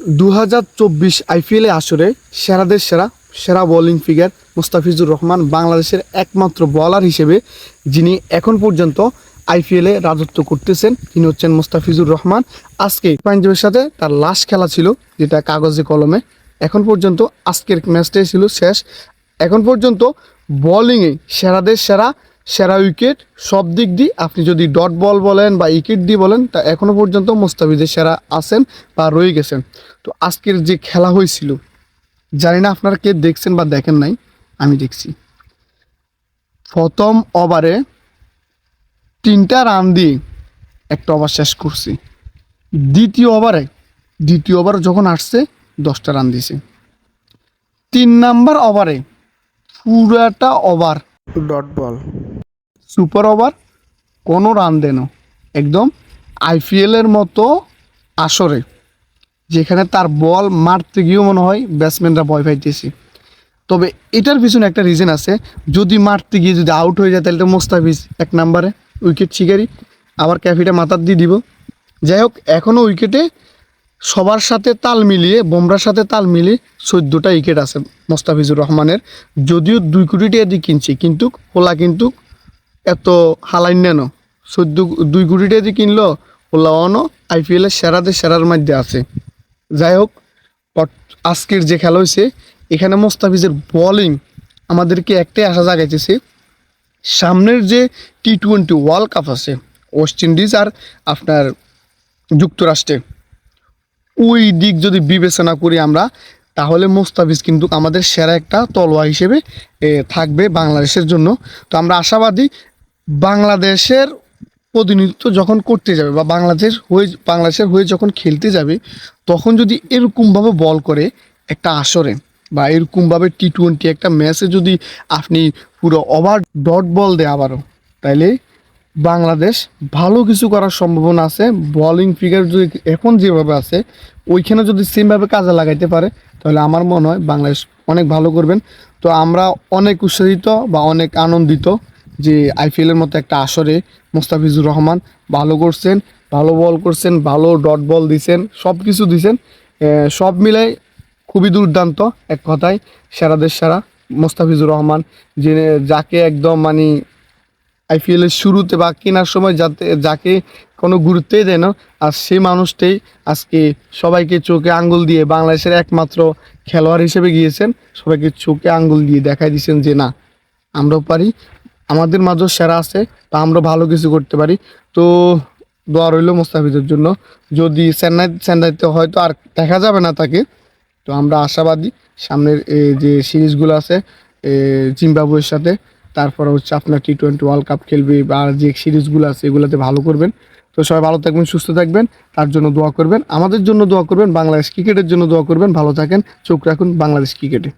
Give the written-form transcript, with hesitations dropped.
2024 আইপিএলে আসরে সেরাদের সেরা সেরা বোলিং ফিগার মুস্তাফিজুর রহমান বাংলাদেশের একমাত্র বোলার হিসেবে যিনি এখন পর্যন্ত আইপিএলে রাজত্ব করতেছেন তিনি হচ্ছেন মুস্তাফিজুর রহমান। আজকে পাঞ্জাবের সাথে তার লাস্ট খেলা ছিল, যেটা কাগজে কলমে। এখন পর্যন্ত আজকের ম্যাচটাই ছিল শেষ। এখন পর্যন্ত বোলিংয়ে সেরাদের সেরা সেরা উইকেট সব দিক দিয়ে আপনি যদি ডট বল বলেন বা উইকেট দিয়ে বলেন, তা এখনও পর্যন্ত মুস্তাফিজের সেরা আছেন বা রয়ে গেছেন। তো আজকের যে খেলা হয়েছিল, জানি না আপনারা কে দেখছেন বা দেখেন নাই, আমি দেখছি। প্রথম ওভারে 3টা রান দিয়ে একটা ওভার শেষ করছি। দ্বিতীয় ওভার যখন আসছে 10টা রান দিয়েছে। 3 নাম্বার ওভারে পুরাটা over dot ball, super over, কোনো রান দেন, একদম আইপিএলের মতো আসরে, যেখানে তার বল মারতে গিয়েও মনে হয় ব্যাটসম্যানরা ভয় পাইতেছে। তবে এটার পিছনে একটা রিজন আছে, যদি মারতে গিয়ে যদি আউট হয়ে যায় তাহলে তো মোস্তাফিজ 1 নম্বরে উইকেট শিকারি, আবার ক্যাফিটা মাথার দিয়ে দিব। যাই হোক, এখনও উইকেটে সবার সাথে তাল মিলিয়ে, বুমরার সাথে তাল মিলিয়ে 14টা উইকেট আছে মোস্তাফিজুর রহমানের। যদিও 2 কোটি টাকা দিয়ে কিনছি, কিন্তু ওলা কিন্তু এত হালাই নেন, 2 কোটি টাকা দিয়ে কিনলো ওলা অনও আইপিএলের সেরাদের সেরার মধ্যে আছে। যাই হোক, আজকের যে খেলা হয়েছে এখানে মোস্তাফিজের বোলিং আমাদেরকে একটাই আশা জাগাইতেছে, সামনের যে টি-20 ওয়ার্ল্ড কাপ আছে ওয়েস্ট ইন্ডিজ আর আপনার যুক্তরাষ্ট্রে, ওই দিক যদি বিবেচনা করি আমরা, তাহলে মোস্তাফিজ কিন্তু আমাদের সেরা একটা তলোয়ার হিসেবে থাকবে বাংলাদেশের জন্য। তো আমরা আশাবাদী, বাংলাদেশের প্রতিনিধিত্ব যখন করতে যাবে বা বাংলাদেশের হয়ে যখন খেলতে যাবে, তখন যদি এরকমভাবে বল করে একটা আসরে বা এরকমভাবে টি-20 একটা ম্যাচে যদি আপনি পুরো ওভার ডট বল দেয় আবারও, তাইলে বাংলাদেশ ভালো কিছু করার সম্ভাবনা আছে। বোলিং ফিগার যদি এখন যেভাবে আছে ওইখানে যদি সেমভাবে কাজে লাগাইতে পারে, তাহলে আমার মনে হয় বাংলাদেশ অনেক ভালো করবেন। তো আমরা অনেক উৎসাহিত বা অনেক আনন্দিত যে আইপিএলের মতো একটা আসরে মুস্তাফিজুর রহমান ভালো করছেন, ভালো বল করছেন, ভালো ডট বল দিছেন, সব কিছু দিছেন, সব মিলাই খুবই দুর্দান্ত। এক কথায় সেরাদের সেরা মুস্তাফিজুর রহমান, যাকে একদম মানে আইপিএলের শুরুতে বা কেনার সময় যাকে কোনো গুরুত্বই দেয় না, আর সেই মানুষটাই আজকে সবাইকে চোখে আঙ্গুল দিয়ে বাংলাদেশের একমাত্র খেলোয়াড় হিসেবে গিয়েছেন, সবাইকে চোখে আঙ্গুল দিয়ে দেখাই দিয়েছেন যে না, আমরাও পারি, আমাদের মাঝেও সেরা আছে বা আমরা ভালো কিছু করতে পারি। তো দোয়া রইল মোস্তাফিজের জন্য। যদি চেন্নাইতে হয়তো আর দেখা যাবে না তাকে, তো আমরা আশাবাদী সামনের যে সিরিজগুলো আছে জিম্বাবুয়ের সাথে, তারপরে হচ্ছে আপনার টি-20 ওয়ার্ল্ড কাপ খেলবে বা যে সিরিজগুলো আছে এগুলোতে ভালো করবেন। তো সবাই ভালো থাকবেন, সুস্থ থাকবেন, তার জন্য দোয়া করবেন, আমাদের জন্য দোয়া করবেন, বাংলাদেশ ক্রিকেটের জন্য দোয়া করবেন। ভালো থাকেন, চোখ রাখুন বাংলাদেশ ক্রিকেটে।